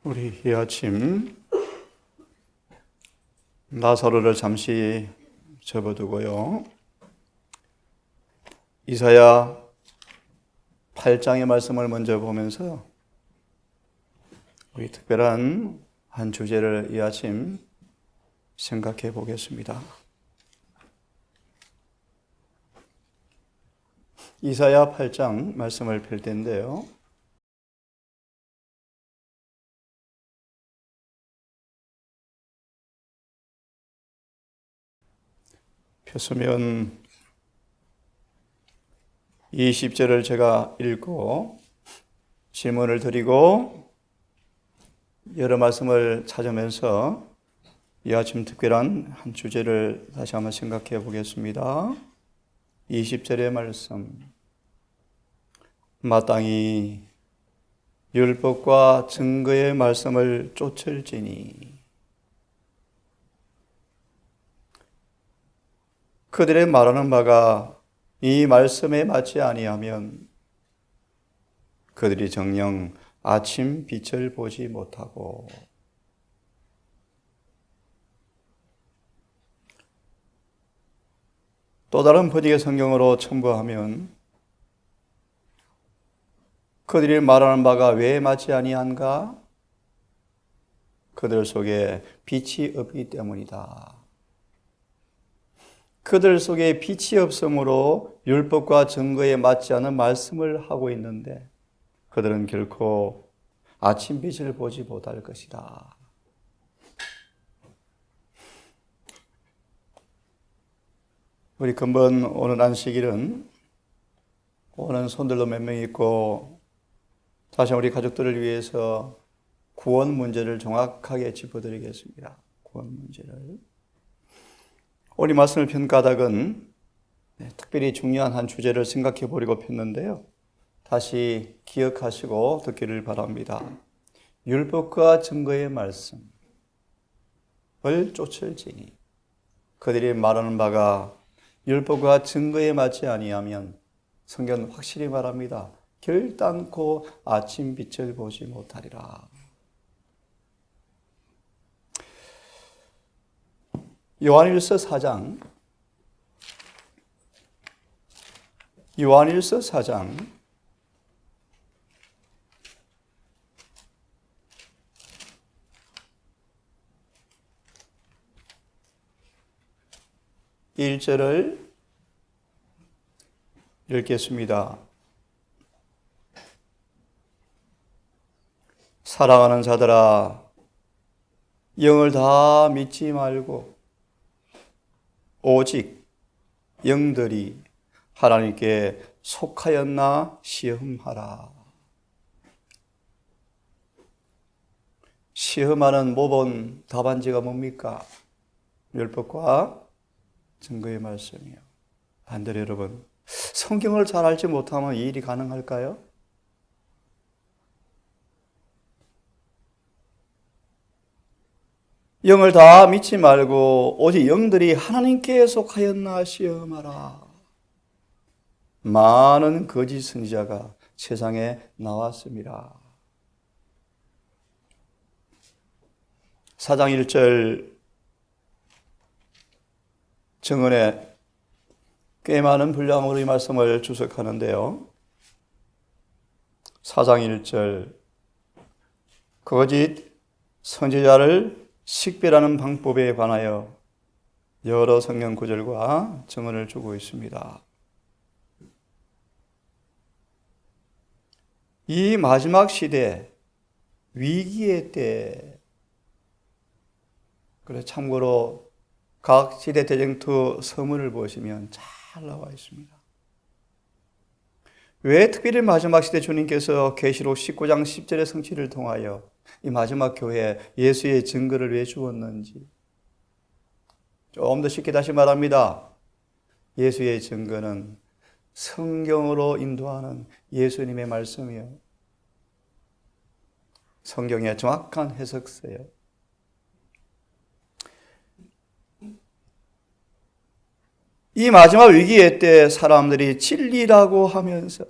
우리 이 아침 나사로를 잠시 접어두고요. 이사야 8장의 말씀을 먼저 보면서 우리 특별한 한 주제를 이 아침 생각해 보겠습니다. 이사야 8장 말씀을 펼 텐데요. 폈으면 20절을 제가 읽고 질문을 드리고 여러 말씀을 찾으면서 이 아침 특별한 한 주제를 다시 한번 생각해 보겠습니다. 20절의 말씀. 마땅히 율법과 증거의 말씀을 쫓을지니 그들의 말하는 바가 이 말씀에 맞지 아니하면 그들이 정녕 아침 빛을 보지 못하고 또 다른 번역의 성경으로 첨부하면 그들이 말하는 바가 왜 맞지 아니한가? 그들 속에 빛이 없기 때문이다. 그들 속에 빛이 없으므로 율법과 증거에 맞지 않은 말씀을 하고 있는데 그들은 결코 아침 빛을 보지 못할 것이다. 우리 근본 오늘 안식일은 오는 손들도 몇 명 있고 다시 우리 가족들을 위해서 구원 문제를 정확하게 짚어드리겠습니다. 구원 문제를. 오늘 말씀을 편 까닭은 특별히 중요한 한 주제를 생각해 보려고 폈는데요. 다시 기억하시고 듣기를 바랍니다. 율법과 증거의 말씀을 쫓을지니 그들이 말하는 바가 율법과 증거에 맞지 아니하면 성경은 확실히 말합니다. 결단코 아침 빛을 보지 못하리라. 요한일서 4장 1절을 읽겠습니다. 사랑하는 자들아, 영을 다 믿지 말고 오직 영들이 하나님께 속하였나 시험하라. 시험하는 모범 답안지가 뭡니까? 율법과 증거의 말씀이요. 반대로 여러분, 성경을 잘 알지 못하면 이 일이 가능할까요? 영을 다 믿지 말고 오직 영들이 하나님께 속하였나 시험하라. 많은 거짓 선지자가 세상에 나왔습니다. 4장 1절 증언에 꽤 많은 분량으로 이 말씀을 주석하는데요. 4장 1절 거짓 선지자를 식별하는 방법에 관하여 여러 성경 구절과 증언을 주고 있습니다. 이 마지막 시대 위기의 때, 그래서 참고로 각 시대 대쟁투 서문을 보시면 잘 나와 있습니다. 왜 특별히 마지막 시대 주님께서 계시록 19장 10절의 성취를 통하여 이 마지막 교회에 예수의 증거를 왜 주었는지 좀 더 쉽게 다시 말합니다. 예수의 증거는 성경으로 인도하는 예수님의 말씀이요, 성경의 정확한 해석서예요. 이 마지막 위기의 때 사람들이 진리라고 하면서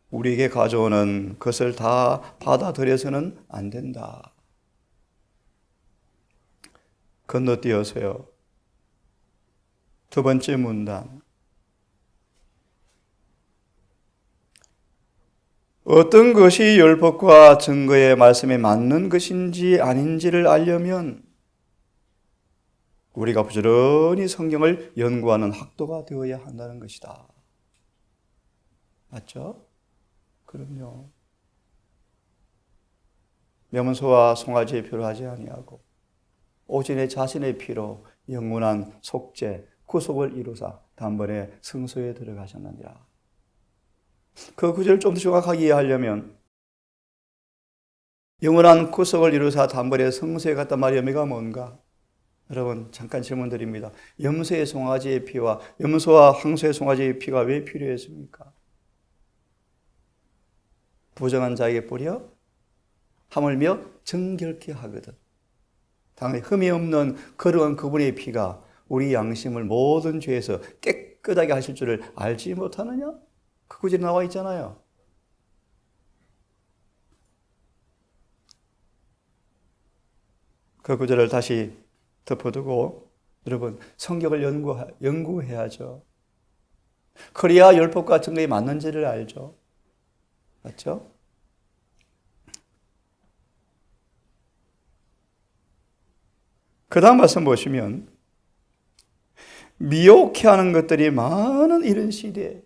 우리에게 가져오는 것을 다 받아들여서는 안 된다. 건너뛰어서요. 두 번째 문단. 어떤 것이 율법과 증거의 말씀에 맞는 것인지 아닌지를 알려면 우리가 부지런히 성경을 연구하는 학도가 되어야 한다는 것이다. 맞죠? 그럼요. 명문서와 송아지의 피로 하지 아니하고 오직 내 자신의 피로 영원한 속죄, 구속을 이루사 단번에 성소에 들어가셨느니라. 그 구절을 좀 더 정확하게 이해하려면 영원한 구속을 이루사 단번에 성소에 갔단 말의 의미가 뭔가? 여러분 잠깐 질문 드립니다. 염소의 송아지의 피와 염소와 황소의 송아지의 피가 왜 필요했습니까? 부정한 자에게 뿌려 하물며 정결케 하거든. 당연히 흠이 없는 거룩한 그분의 피가 우리 양심을 모든 죄에서 깨끗하게 하실 줄을 알지 못하느냐? 그 구절이 나와 있잖아요. 그 구절을 다시 덮어두고 여러분 성경을 연구해야죠. 그래야 율법과 증거에 맞는지를 알죠. 맞죠? 그 다음 말씀 보시면 미혹해하는 것들이 많은 이런 시대에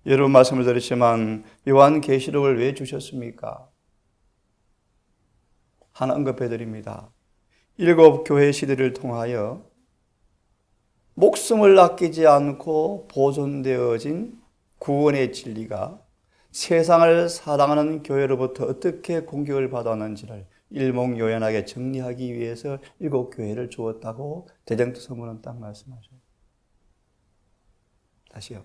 여러분 말씀을 드렸지만 요한계시록을 왜 주셨습니까? 하나 언급해 드립니다. 7 교회 시대를 통하여 목숨을 아끼지 않고 보존되어진 구원의 진리가 세상을 사랑하는 교회로부터 어떻게 공격을 받았는지를 일목요연하게 정리하기 위해서 7 교회를 주었다고 대전도 서문은 딱 말씀하셔요. 다시요.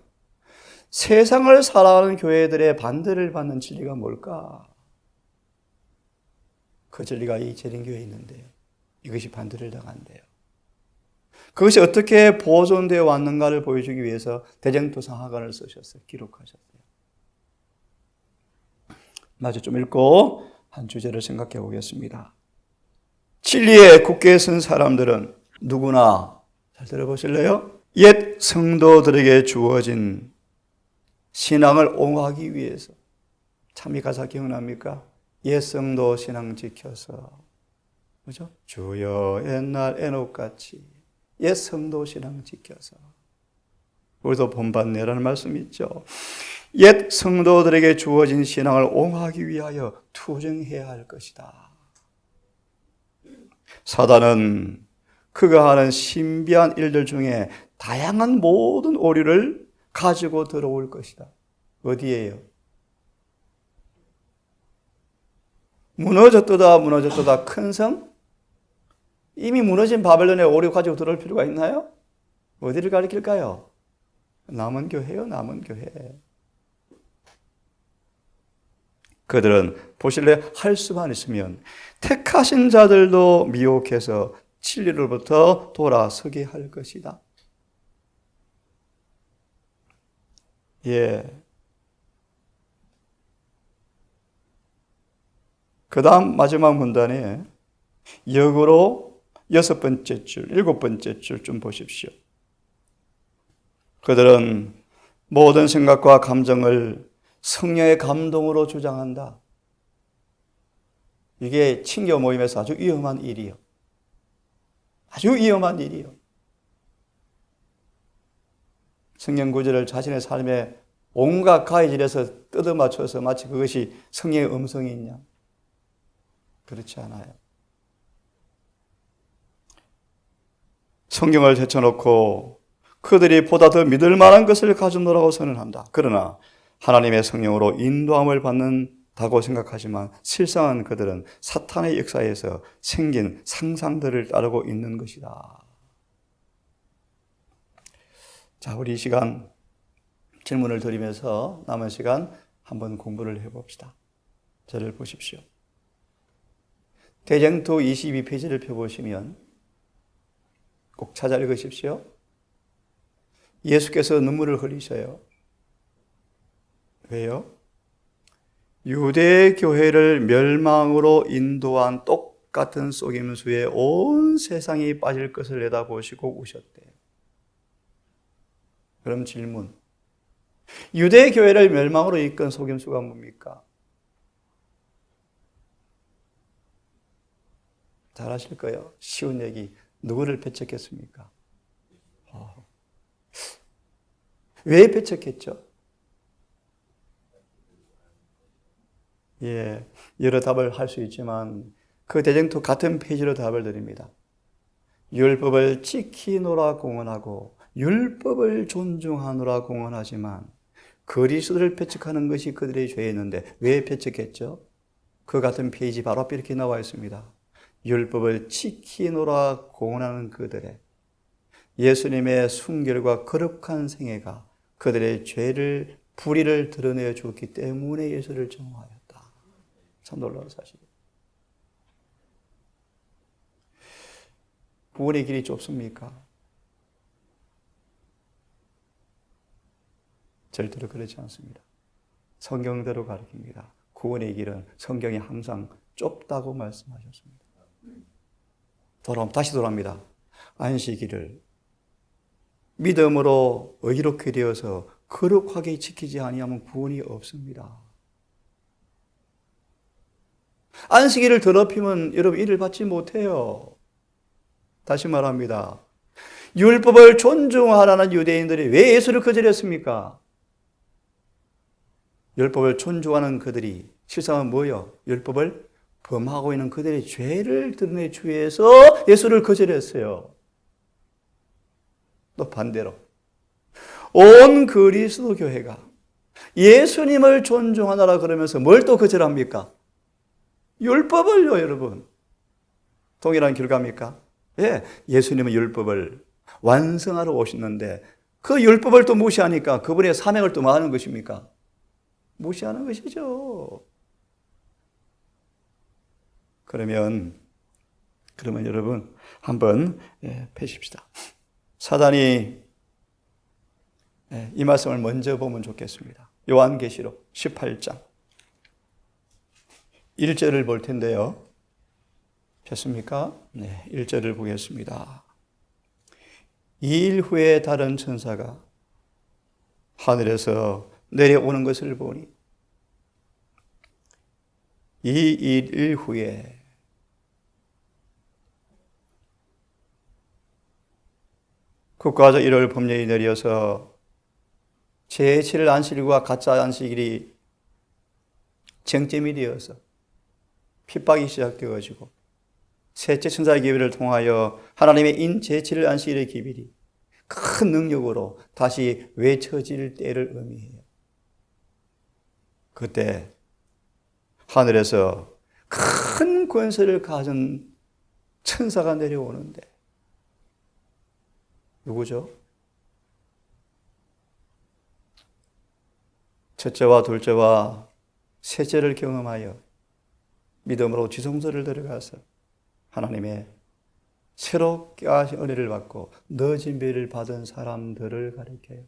세상을 사랑하는 교회들의 반대를 받는 진리가 뭘까? 그 진리가 이 재림교회에 있는데요. 이것이 반대를 당한대요. 그것이 어떻게 보존되어 왔는가를 보여주기 위해서 대쟁투상학원을 쓰셨어요. 기록하셨어요. 마저 좀 읽고 한 주제를 생각해 보겠습니다. 진리에 굳게 선 사람들은 누구나 잘 들어보실래요? 옛 성도들에게 주어진 신앙을 옹호하기 위해서 참 이 가사 기억납니까? 옛 성도 신앙 지켜서 그죠? 주여 옛날 에녹같이 옛 성도 신앙 지켜서 우리도 본받네라는 말씀이 있죠. 옛 성도들에게 주어진 신앙을 옹호하기 위하여 투쟁해야 할 것이다. 사단은 그가 하는 신비한 일들 중에 다양한 모든 오류를 가지고 들어올 것이다. 어디에요? 무너졌도다 큰 성? 이미 무너진 바벨론의 오류 가지고 들어올 필요가 있나요? 어디를 가리킬까요? 남은 교회요, 남은 교회. 그들은 보실래 할 수만 있으면 택하신 자들도 미혹해서 진리로부터 돌아서게 할 것이다. 예. 그 다음 마지막 문단에 역으로 6번째 줄, 7번째 줄 좀 보십시오. 그들은 모든 생각과 감정을 성령의 감동으로 주장한다. 이게 친교 모임에서 아주 위험한 일이요. 아주 위험한 일이요. 성경 구절을 자신의 삶에 온갖 가해질에서 뜯어맞춰서 마치 그것이 성령의 음성이 있냐? 그렇지 않아요. 성경을 제쳐놓고 그들이 보다 더 믿을 만한 것을 가져놓으라고 선언한다. 그러나 하나님의 성령으로 인도함을 받는다고 생각하지만 실상은 그들은 사탄의 역사에서 생긴 상상들을 따르고 있는 것이다. 자, 우리 이 시간 질문을 드리면서 남은 시간 한번 공부를 해봅시다. 저를 보십시오. 대쟁투 22페이지를 펴보시면 꼭 찾아 읽으십시오. 예수께서 눈물을 흘리셔요. 왜요? 유대 교회를 멸망으로 인도한 똑같은 속임수에 온 세상이 빠질 것을 내다보시고 우셨대요. 그럼 질문. 유대 교회를 멸망으로 이끈 속임수가 뭡니까? 잘 아실 거예요. 쉬운 얘기. 누구를 배척했습니까? 왜 배척했죠? 예, 여러 답을 할 수 있지만 그 대쟁투 같은 페이지로 답을 드립니다. 율법을 지키노라 공언하고 율법을 존중하노라 공언하지만 그리스도를 배척하는 것이 그들의 죄였는데 왜 배척했죠? 그 같은 페이지 바로 앞에 이렇게 나와 있습니다. 율법을 지키노라 공언하는 그들의 예수님의 순결과 거룩한 생애가 그들의 죄를 불의를 드러내어 주었기 때문에 예수를 정오하였다. 참 놀라운 사실이에요. 구원의 길이 좁습니까? 절대로 그렇지 않습니다. 성경대로 가르칩니다. 구원의 길은 성경이 항상 좁다고 말씀하셨습니다. 다시 돌아옵니다. 안식일을 믿음으로 의롭게 되어서 거룩하게 지키지 아니하면 구원이 없습니다. 안식일을 더럽히면 여러분 일을 받지 못해요. 다시 말합니다. 율법을 존중하라는 유대인들이 왜 예수를 거절했습니까? 율법을 존중하는 그들이 실상은 뭐예요? 율법을 범하고 있는 그들의 죄를 드러내기 위해서 예수를 거절했어요. 또 반대로 온 그리스도 교회가 예수님을 존중하라 그러면서 뭘 또 거절합니까? 율법을요, 여러분. 동일한 결과입니까? 예, 예수님은 율법을 완성하러 오셨는데 그 율법을 또 무시하니까 그분의 사명을 또 뭐 하는 것입니까? 무시하는 것이죠. 그러면 여러분 한번 펴십시다. 사단이 이 말씀을 먼저 보면 좋겠습니다. 요한계시록 18장 1절을 볼 텐데요. 폈습니까? 네, 1절을 보겠습니다. 2일 후에 다른 천사가 하늘에서 내려오는 것을 보니 2일 후에 국가적 1월 법령이 내려서 제7일 안식일과 가짜 안식일이 쟁점이 되어서 핍박이 시작되어지고 셋째 천사의 기별을 통하여 하나님의 인 제7일 안식일의 기별이 큰 능력으로 다시 외쳐질 때를 의미해요. 그때 하늘에서 큰 권세를 가진 천사가 내려오는데 누구죠? 첫째와 둘째와 셋째를 경험하여 믿음으로 지성소를 들어가서 하나님의 새롭게 하신 은혜를 받고 넣어진 배를 받은 사람들을 가리켜요.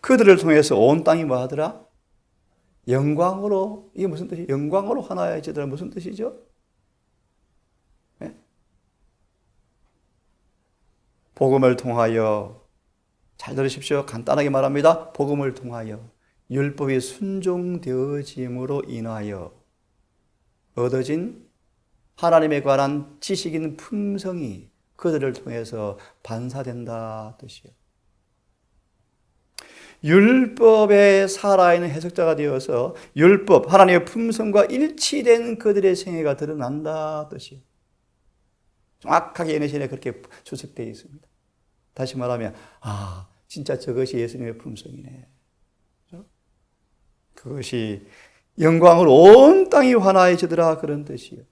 그들을 통해서 온 땅이 뭐 하더라? 영광으로, 이게 무슨 뜻이에요? 영광으로 하나여지더라. 무슨 뜻이죠? 네? 복음을 통하여, 잘 들으십시오. 간단하게 말합니다. 복음을 통하여 율법이 순종되어짐으로 인하여 얻어진 하나님에 관한 지식인 품성이 그들을 통해서 반사된다 뜻이에요. 율법에 살아있는 해석자가 되어서 율법, 하나님의 품성과 일치된 그들의 생애가 드러난다 뜻이에요. 정확하게 예내신에 그렇게 주석되어 있습니다. 다시 말하면 진짜 저것이 예수님의 품성이네. 그것이 영광으로 온 땅이 환하여지더라 그런 뜻이에요.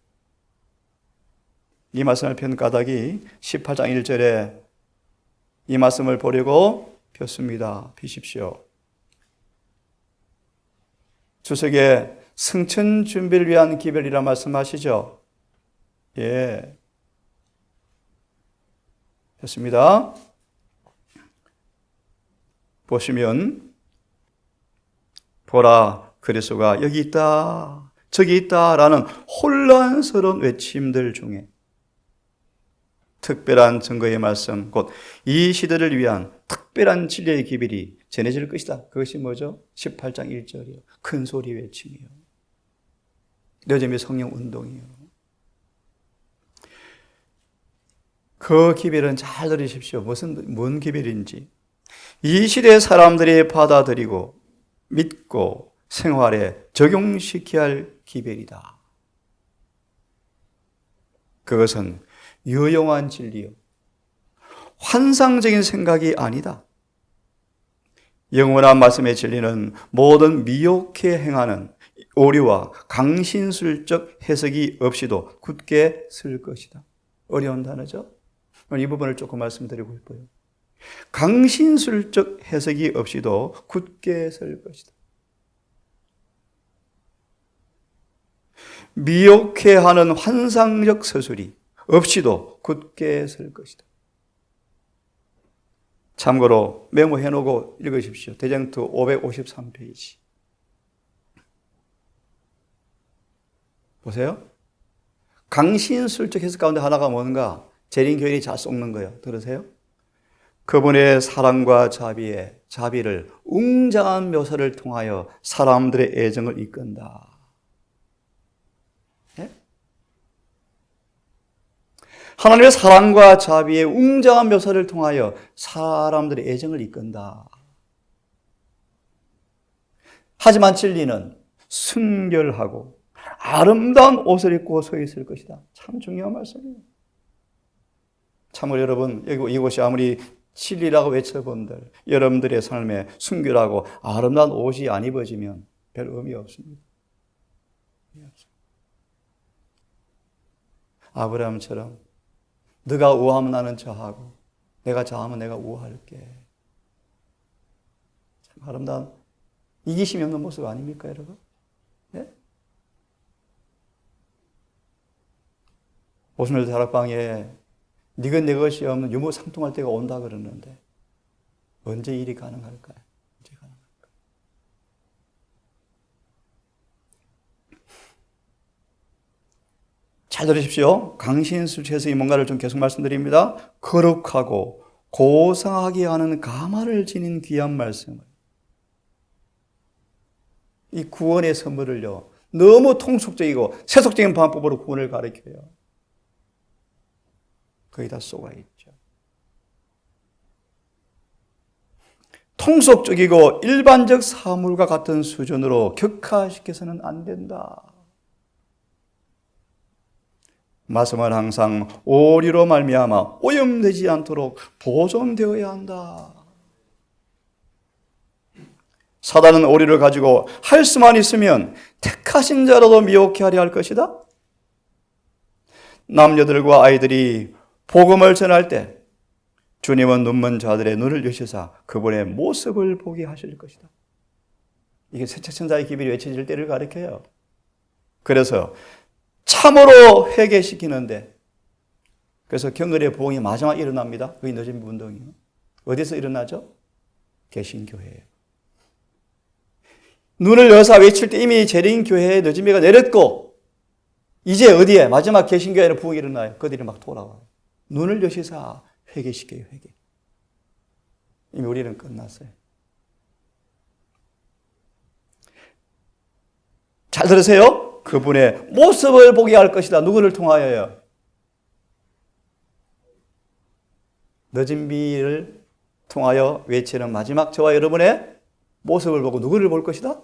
이 말씀을 편 까닭이 18장 1절에 이 말씀을 보려고 폈습니다. 피십시오. 주석에 승천 준비를 위한 기별이라 말씀하시죠. 예. 폈습니다. 보시면 보라 그리스도가 여기 있다 저기 있다라는 혼란스러운 외침들 중에 특별한 증거의 말씀, 곧 이 시대를 위한 특별한 진리의 기별이 전해질 것이다. 그것이 뭐죠? 18장 1절이요. 큰 소리 외침이요. 요즘의 성령 운동이요. 그 기별은 잘 들으십시오. 뭔 기별인지. 이 시대의 사람들이 받아들이고 믿고 생활에 적용시켜야 할 기별이다. 그것은 유용한 진리요. 환상적인 생각이 아니다. 영원한 말씀의 진리는 모든 미혹해 행하는 오류와 강신술적 해석이 없이도 굳게 설 것이다. 어려운 단어죠? 이 부분을 조금 말씀드리고 싶어요. 강신술적 해석이 없이도 굳게 설 것이다. 미혹해 하는 환상적 서술이 없이도 굳게 설 것이다. 참고로 메모해 놓고 읽으십시오. 대쟁투 553페이지. 보세요. 강신술적 해석 가운데 하나가 뭔가 재림교인이 잘 쏙는 거예요. 들으세요? 그분의 사랑과 자비를 웅장한 묘사를 통하여 사람들의 애정을 이끈다. 네? 하나님의 사랑과 자비의 웅장한 묘사를 통하여 사람들의 애정을 이끈다. 하지만 진리는 순결하고 아름다운 옷을 입고 서 있을 것이다. 참 중요한 말씀이에요. 참으로 여러분, 이곳이 아무리 진리라고 외쳐본들 여러분들의 삶에 순결하고 아름다운 옷이 안 입어지면 별 의미 없습니다. 아브라함처럼 네가 우하면 나는 저하고 내가 저하면 내가 우할게. 참 아름다운 이기심이 없는 모습 아닙니까 여러분? 네? 오순절 다락방에 네가 내 것이 없는 유무상통할 때가 온다 그러는데 언제 일이 가능할까요? 언제 가능할까요? 잘 들으십시오. 강신술체에서 이 뭔가를 좀 계속 말씀드립니다. 거룩하고 고상하게 하는 가마를 지닌 귀한 말씀을, 이 구원의 선물을요 너무 통속적이고 세속적인 방법으로 구원을 가르쳐요. 거의 다 쏘가 있죠. 통속적이고 일반적 사물과 같은 수준으로 격화시켜서는 안 된다. 말씀은 항상 오리로 말미암아 오염되지 않도록 보존되어야 한다. 사단은 오리를 가지고 할 수만 있으면 택하신 자라도 미혹해 하려 할 것이다. 남녀들과 아이들이 복음을 전할 때 주님은 눈먼 자들의 눈을 여시사 그분의 모습을 보게 하실 것이다. 이게 세척천사의 기별이 외쳐질 때를 가리켜요. 그래서 참으로 회개시키는데, 그래서 경건의 부흥이 마지막 일어납니다. 그게 늦은 운동이에요. 어디서 일어나죠? 개신교회예요. 눈을 여사 외칠 때 이미 재림교회에 늦은비가 내렸고 이제 어디에? 마지막 개신교회는 부흥이 일어나요. 그들이 막 돌아와요. 눈을 여시사 회개시켜요. 회개. 이미 우리는 끝났어요. 잘 들으세요. 그분의 모습을 보게 할 것이다. 누구를 통하여요? 늦은 비를 통하여 외치는 마지막 저와 여러분의 모습을 보고 누구를 볼 것이다?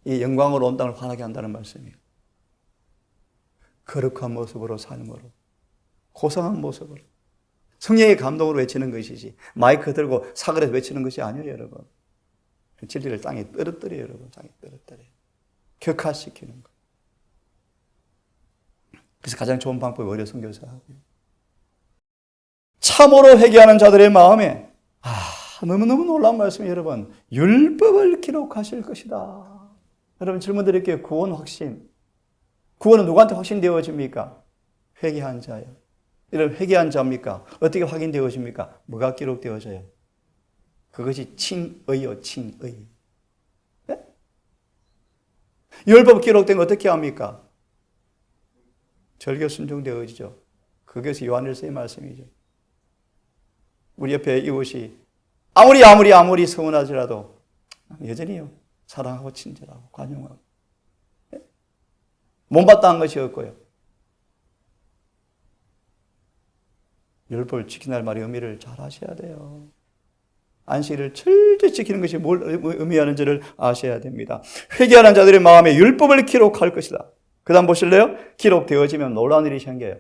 이 영광으로 온 땅을 환하게 한다는 말씀이에요. 거룩한 모습으로, 삶으로, 고상한 모습으로, 성령의 감동으로 외치는 것이지 마이크 들고 사거리에서 외치는 것이 아니에요. 여러분. 진리를 땅에 떨어뜨려요. 여러분. 땅에 떨어뜨려요. 격화시키는 거. 그래서 가장 좋은 방법이 어려 선교사하고요. 참으로 회개하는 자들의 마음에 너무너무 놀라운 말씀이에요. 여러분. 율법을 기록하실 것이다. 여러분 질문 드릴게요. 구원 확신. 구원은 누구한테 확신되어집니까? 회개한 자요. 이런 회개한 자입니까? 어떻게 확인되어집니까? 뭐가 기록되어져요? 그것이 칭의요, 칭의. 네? 율법 기록된 거 어떻게 합니까? 절교 순종되어지죠. 그것이 요한일서의 말씀이죠. 우리 옆에 이웃이 아무리 서운하지라도 여전히요 사랑하고 친절하고 관용하고 못마땅한 것이 없고요. 율법을 지키는 말의 의미를 잘 아셔야 돼요. 안식일을 철저히 지키는 것이 뭘 의미하는지를 아셔야 됩니다. 회개하는 자들의 마음에 율법을 기록할 것이다. 그 다음 보실래요? 기록되어지면 놀라운 일이 생겨요.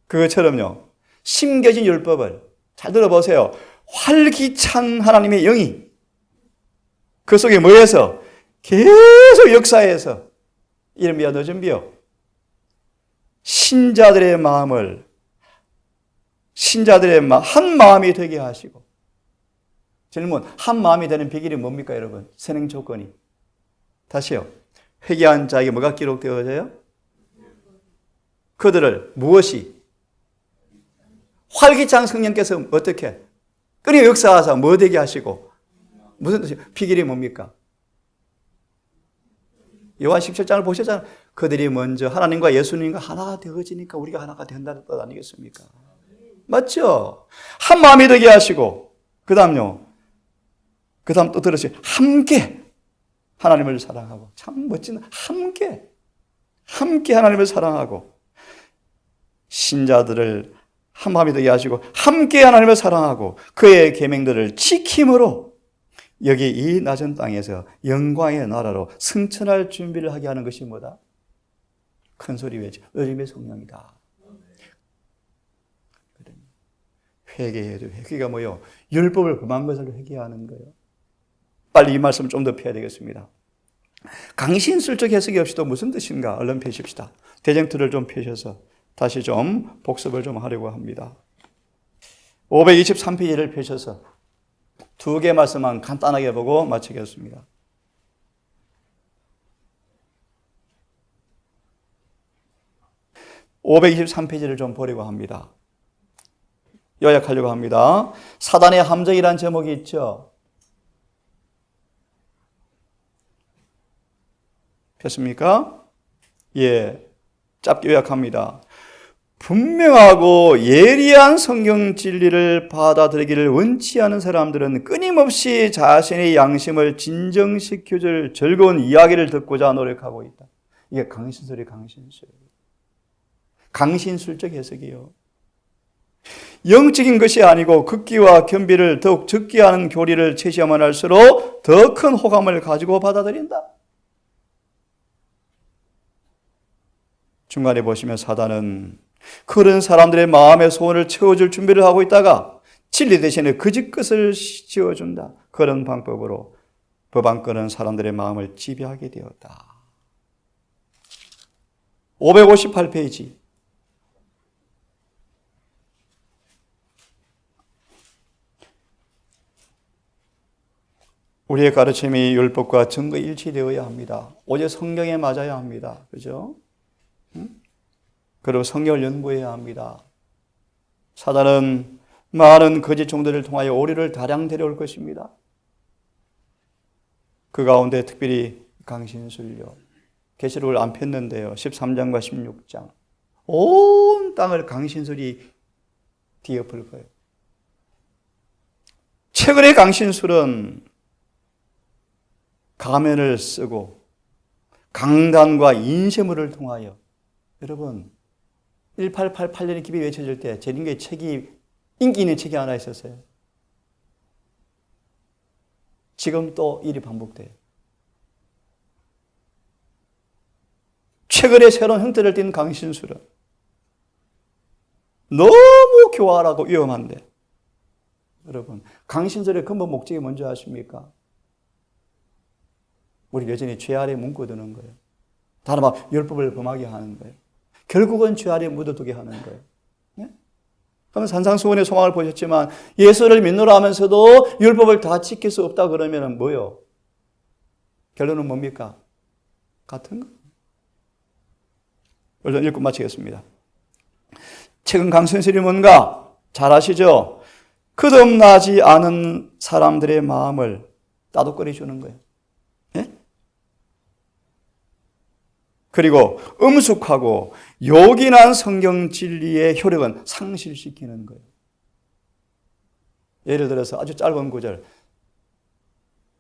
그것처럼요, 심겨진 율법을 잘 들어보세요. 활기찬 하나님의 영이 그 속에 모여서 계속 역사해서 이름이야 늦은비요 신자들의 마음을 한 마음이 되게 하시고. 질문, 한 마음이 되는 비결이 뭡니까 여러분? 선행 조건이. 다시요. 회개한 자에게 뭐가 기록되어져요? 그들을 무엇이? 활기찬 성령께서 어떻게? 끊임 역사하사 뭐 되게 하시고. 무슨 뜻이에요? 비결이 뭡니까? 요한 17장을 보셨잖아요. 그들이 먼저 하나님과 예수님과 하나가 되어지니까 우리가 하나가 된다는 뜻 아니겠습니까? 맞죠? 한 마음이 되게 하시고, 그 다음요. 그 다음 또 들으세요. 함께 하나님을 사랑하고. 참 멋진, 함께 하나님을 사랑하고, 신자들을 한 마음이 되게 하시고, 함께 하나님을 사랑하고, 그의 계명들을 지킴으로 여기 이 낮은 땅에서 영광의 나라로 승천할 준비를 하게 하는 것이 뭐다? 큰 소리 외쳐. 어림의 성령이다. 회개해도 회개가 뭐요? 율법을 범한 것을 회개하는 거예요. 빨리 이 말씀 좀 더 펴야 되겠습니다. 강신술적 해석이 없이도 무슨 뜻인가? 얼른 펴십시다. 대쟁투를 좀 펴셔서 다시 좀 복습을 좀 하려고 합니다. 523페이지를 펴셔서 두 개 말씀만 간단하게 보고 마치겠습니다. (523페이지를) 좀 보려고 합니다. 요약하려고 합니다. 사단의 함정이라는 제목이 있죠. 폈습니까? 예, 짧게 요약합니다. 분명하고 예리한 성경 진리를 받아들이기를 원치 않은 사람들은 끊임없이 자신의 양심을 진정시켜줄 즐거운 이야기를 듣고자 노력하고 있다. 이게 강신술이 강신술. 강신술적 해석이요. 영적인 것이 아니고 극기와 겸비를 더욱 적게 하는 교리를 채시하면 할수록 더 큰 호감을 가지고 받아들인다. 중간에 보시면 사단은 그런 사람들의 마음의 소원을 채워줄 준비를 하고 있다가 진리 대신에 거짓 것을 지어준다. 그런 방법으로 법안권은 사람들의 마음을 지배하게 되었다. 558페이지. 우리의 가르침이 율법과 증거 일치되어야 합니다. 오직 성경에 맞아야 합니다. 그죠? 그리고 성경을 연구해야 합니다. 사단은 많은 거짓 종들을 통하여 오류를 다량 데려올 것입니다. 그 가운데 특별히 강신술요. 계시록을 안 폈는데요. 13장과 16장. 온 땅을 강신술이 뒤엎을 거예요. 최근의 강신술은 가면을 쓰고 강단과 인쇄물을 통하여, 여러분 1888년에 기비 외쳐질 때 제린교의 책이 인기 있는 책이 하나 있었어요. 지금 또 일이 반복돼요. 최근에 새로운 형태를 띈 강신술은 너무 교활하고 위험한데, 여러분 강신술의 근본 목적이 뭔지 아십니까? 우리 여전히 죄 아래 뭉거드는 거예요. 다른 말 율법을 범하게 하는 거예요. 결국은 죄 아래 묻어두게 하는 거예요. 네? 그럼 산상수훈의 소망을 보셨지만 예수를 믿노라 하면서도 율법을 다 지킬 수 없다 그러면 뭐요? 결론은 뭡니까? 같은 거. 얼른 읽고 마치겠습니다. 최근 강신술이 뭔가 잘 아시죠? 거듭나지 않은 사람들의 마음을 따뜻거려 주는 거예요. 예? 그리고 엄숙하고 요긴한 성경 진리의 효력은 상실시키는 거예요. 예를 들어서 아주 짧은 구절.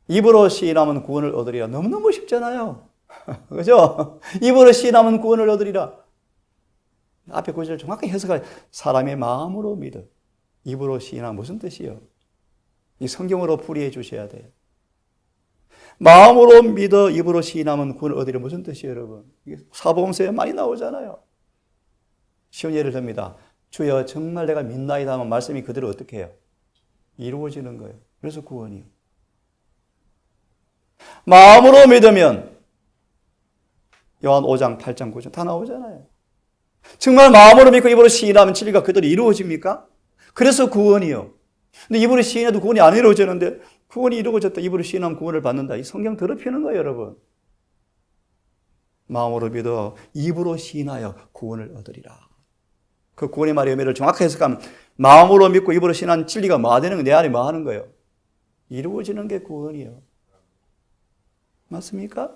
입으로 시인하면 구원을 얻으리라. 너무너무 쉽잖아요. 그죠? 입으로 시인하면 구원을 얻으리라. 앞에 구절 정확히 해석할 사람의 마음으로 믿어. 입으로 시인하면 무슨 뜻이에요? 이 성경으로 풀이해 주셔야 돼요. 마음으로 믿어 입으로 시인하면 구원을 얻으리라. 무슨 뜻이에요, 여러분? 사복음서에 많이 나오잖아요. 쉬운 예를 듭니다. 주여 정말 내가 믿나이다 하면 말씀이 그대로 어떻게 해요? 이루어지는 거예요. 그래서 구원이요. 마음으로 믿으면 요한 5장, 8장, 9장 다 나오잖아요. 정말 마음으로 믿고 입으로 시인하면 진리가 그대로 이루어집니까? 그래서 구원이요. 근데 입으로 시인해도 구원이 안 이루어지는데 구원이 이루어졌다. 입으로 시인하면 구원을 받는다. 이 성경 더럽히는 거예요, 여러분. 마음으로 믿어 입으로 시인하여 구원을 얻으리라. 그 구원의 말의 의미를 정확하게 해석하면 마음으로 믿고 입으로 시인한 진리가 뭐 되는 거, 내 안에 뭐 하는 거예요? 이루어지는 게 구원이에요. 맞습니까?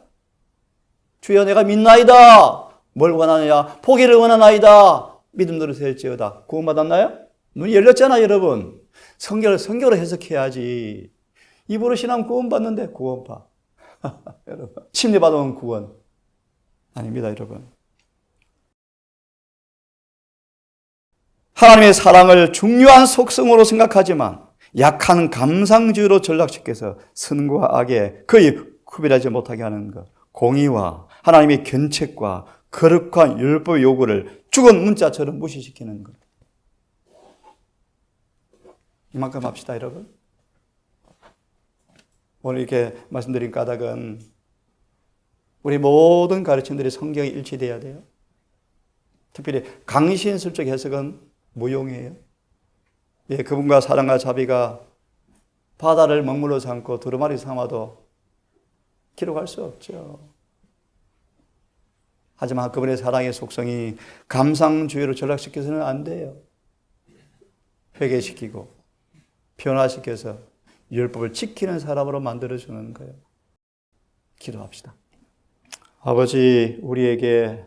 주여 내가 믿나이다. 뭘 원하느냐? 포기를 원하나이다. 믿음대로 될지어다. 구원 받았나요? 눈이 열렸잖아요, 여러분. 성경으로 해석해야지. 입으로 신앙 구원 받는데 구원파. 여러분, 침례 받은 구원 아닙니다, 여러분. 하나님의 사랑을 중요한 속성으로 생각하지만 약한 감상주의로 전락시켜서 선과 악에 거의 구별하지 못하게 하는 것. 공의와 하나님의 견책과 거룩한 율법 요구를 죽은 문자처럼 무시시키는 것. 이만큼 합시다, 여러분. 오늘 이렇게 말씀드린 까닭은 우리 모든 가르침들이 성경에 일치돼야 돼요. 특별히 강신술적 해석은 무용이에요. 예, 그분과 사랑과 자비가 바다를 먹물로 삼고 두루마리 삼아도 기록할 수 없죠. 하지만 그분의 사랑의 속성이 감상주의로 전락시켜서는 안 돼요. 회개시키고 변화시켜서 율법을 지키는 사람으로 만들어주는 거예요. 기도합시다. 아버지, 우리에게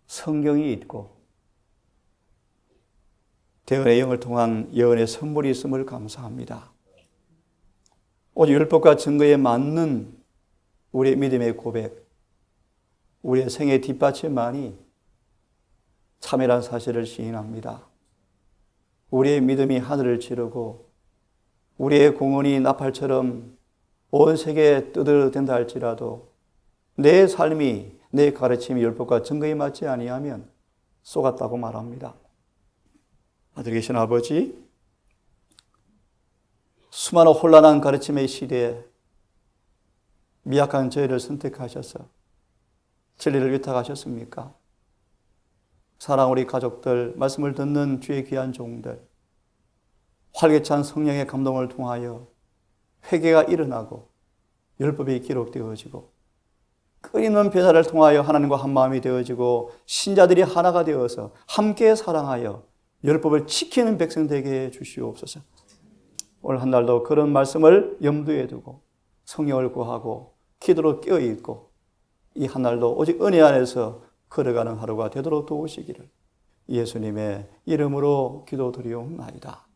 성경이 있고 대언의 영을 통한 예언의 선물이 있음을 감사합니다. 오직 율법과 증거에 맞는 우리의 믿음의 고백, 우리의 생애 뒷받침만이 참이란 사실을 시인합니다. 우리의 믿음이 하늘을 찌르고 우리의 공헌이 나팔처럼 온 세계에 떠들어댄다 할지라도 내 삶이, 내 가르침이 율법과 증거에 맞지 아니하면 쏘갔다고 말합니다. 아들 계신 아버지, 수많은 혼란한 가르침의 시대에 미약한 저희를 선택하셔서 진리를 위탁하셨습니까? 사랑 우리 가족들, 말씀을 듣는 주의 귀한 종들, 활기찬 성령의 감동을 통하여 회개가 일어나고 율법이 기록되어지고 끊임없는 변화를 통하여 하나님과 한마음이 되어지고 신자들이 하나가 되어서 함께 사랑하여 율법을 지키는 백성 되게 해주시옵소서. 오늘 한 날도 그런 말씀을 염두에 두고 성령을 구하고 기도로 깨어있고 이 한 날도 오직 은혜 안에서 걸어가는 하루가 되도록 도우시기를 예수님의 이름으로 기도드리옵나이다.